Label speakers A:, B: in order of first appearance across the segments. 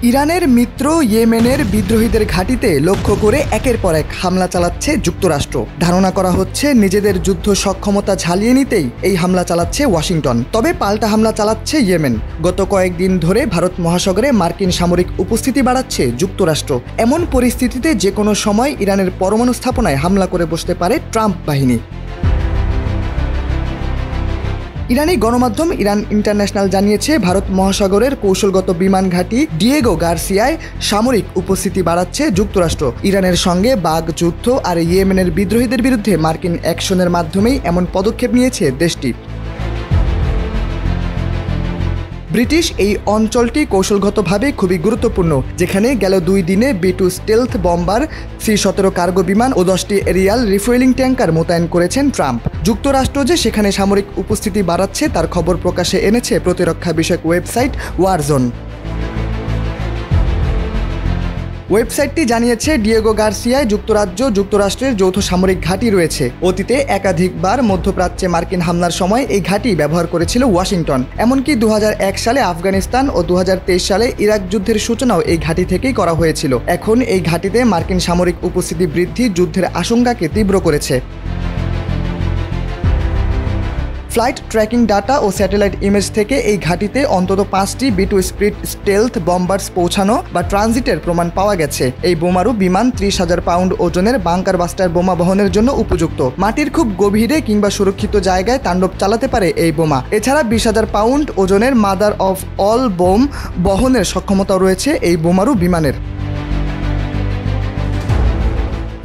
A: ইরানের মিত্র ইয়েমেনের বিদ্রোহীদের ঘাঁটিতে লক্ষ্য করে একের পর এক হামলা চালাচ্ছে যুক্তরাষ্ট্র। ধারণা করা হচ্ছে নিজেদের যুদ্ধ সক্ষমতা ঝালিয়ে নিতেই এই হামলা চালাচ্ছে ওয়াশিংটন। তবে পাল্টা হামলা চালাচ্ছে ইয়েমেন। গত কয়েকদিন ধরে ভারত মহাসাগরে মার্কিন সামরিক উপস্থিতি বাড়াচ্ছে যুক্তরাষ্ট্র। এমন পরিস্থিতিতে যে কোনো সময় ইরানের পরমাণু স্থাপনায় হামলা করে বসতে পারে ট্রাম্প বাহিনী। ইরানি গণমাধ্যম ইরান ইন্টারন্যাশনাল জানিয়েছে, ভারত মহাসাগরের কৌশলগত বিমান ঘাঁটি ডিয়েগো গার্সিয়ায় সামরিক উপস্থিতি বাড়াচ্ছে যুক্তরাষ্ট্র। ইরানের সঙ্গে বাঘ যুদ্ধ আর ইয়েমেনের বিদ্রোহীদের বিরুদ্ধে মার্কিন অ্যাকশনের মাধ্যমেই এমন পদক্ষেপ নিয়েছে দেশটি। ব্রিটিশ এই অঞ্চলটি কৌশলগতভাবে খুবই গুরুত্বপূর্ণ, যেখানে গেল 2 দিনে B-2 stealth bomber, C-17 cargo বিমান ও 10টি এরিয়াল রিফুয়েলিং ট্যাঙ্কার মোতায়েন করেছেন ট্রাম্প। যুক্তরাষ্ট্র যে সেখানে সামরিক উপস্থিতি বাড়াচ্ছে তার খবর প্রকাশে এনেছে প্রতিরক্ষা বিষয়ক ওয়েবসাইট ওয়ারজোন। ওয়েবসাইটটি জানিয়েছে, ডিয়েগো গার্সিয়ায় যুক্তরাষ্ট্রের যৌথ সামরিক ঘাঁটি রয়েছে। অতীতে একাধিকবার মধ্যপ্রাচ্যে মার্কিন হামলার সময় এই ঘাঁটি ব্যবহার করেছিল ওয়াশিংটন। এমনকি 2001 সালে আফগানিস্তান ও 2023 সালে ইরাক যুদ্ধের সূচনাও এই ঘাঁটি থেকেই করা হয়েছিল। এখন এই ঘাঁটিতে মার্কিন সামরিক উপস্থিতি বৃদ্ধি যুদ্ধের আশঙ্কাকে তীব্র করেছে। ফ্লাইট ট্র্যাকিং ডাটা ও স্যাটেলাইট ইমেজ থেকে এই ঘাঁটিতে অন্তত 5টি B-2 স্পিড স্টেলথ বম্বার্স পৌঁছানো বা ট্রানজিটের প্রমাণ পাওয়া গেছে। এই বোমারু বিমান 30,000 পাউন্ড ওজনের বাংকার বাস্টার বোমা বহনের জন্য উপযুক্ত। মাটির খুব গভীরে কিংবা সুরক্ষিত জায়গায় তাণ্ডব চালাতে পারে এই বোমা। এছাড়া 20,000 পাউন্ড ওজনের মাদার অফ অল বোম বহনের সক্ষমতা রয়েছে এই বোমারু বিমানের।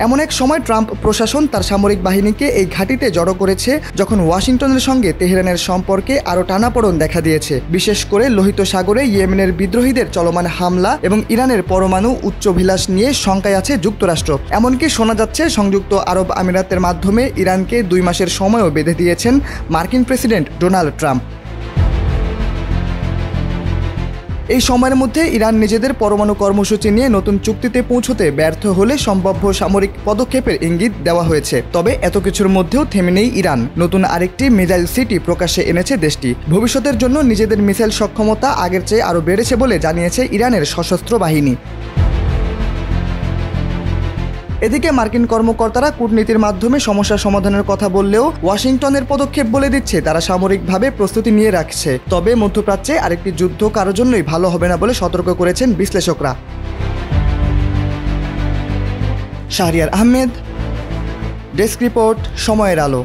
A: এমন এক সময় ট্রাম্প প্রশাসন তার সামরিক বাহিনীকে এই ঘাঁটিতে জড়ো করেছে যখন ওয়াশিংটনের সঙ্গে তেহরানের সম্পর্কে আরও টানাপোড়েন দেখা দিয়েছে, বিশেষ করে লোহিত সাগরে ইয়েমেনের বিদ্রোহীদের চলমান হামলা এবং ইরানের পরমাণু উচ্চাভিলাষ নিয়ে শঙ্কায় আছে যুক্তরাষ্ট্র। এমনকি শোনা যাচ্ছে সংযুক্ত আরব আমিরাতের মাধ্যমে ইরানকে 2 মাসের সময়ও বেঁধে দিয়েছেন মার্কিন প্রেসিডেন্ট ডোনাল্ড ট্রাম্প। এই সময়ের মধ্যে ইরান নিজেদের পরমাণু কর্মসূচি নিয়ে নতুন চুক্তিতে পৌঁছতে ব্যর্থ হলে সম্ভাব্য সামরিক পদক্ষেপের ইঙ্গিত দেওয়া হয়েছে। তবে এত কিছুর মধ্যেও থেমে নেই ইরান। নতুন আরেকটি মিসাইল সিটি প্রকাশ্যে এনেছে দেশটি। ভবিষ্যতের জন্য নিজেদের মিসাইল সক্ষমতা আগের চেয়ে আরও বেড়েছে বলে জানিয়েছে ইরানের সশস্ত্র বাহিনী। এদিকে মার্কিন কর্মকর্তারা কূটনীতির মাধ্যমে সমস্যা সমাধানের কথা বললেও ওয়াশিংটনের পদক্ষেপ বলে দিচ্ছে তারা সামরিকভাবে প্রস্তুতি নিয়ে রাখছে। তবে মধ্যপ্রাচ্যে আরেকটি যুদ্ধ কারোর জন্যই ভালো হবে না বলে সতর্ক করেছেন বিশ্লেষকরা। শাহরিয়ার আহমেদ, ডেস্ক রিপোর্ট, সময়ের আলো।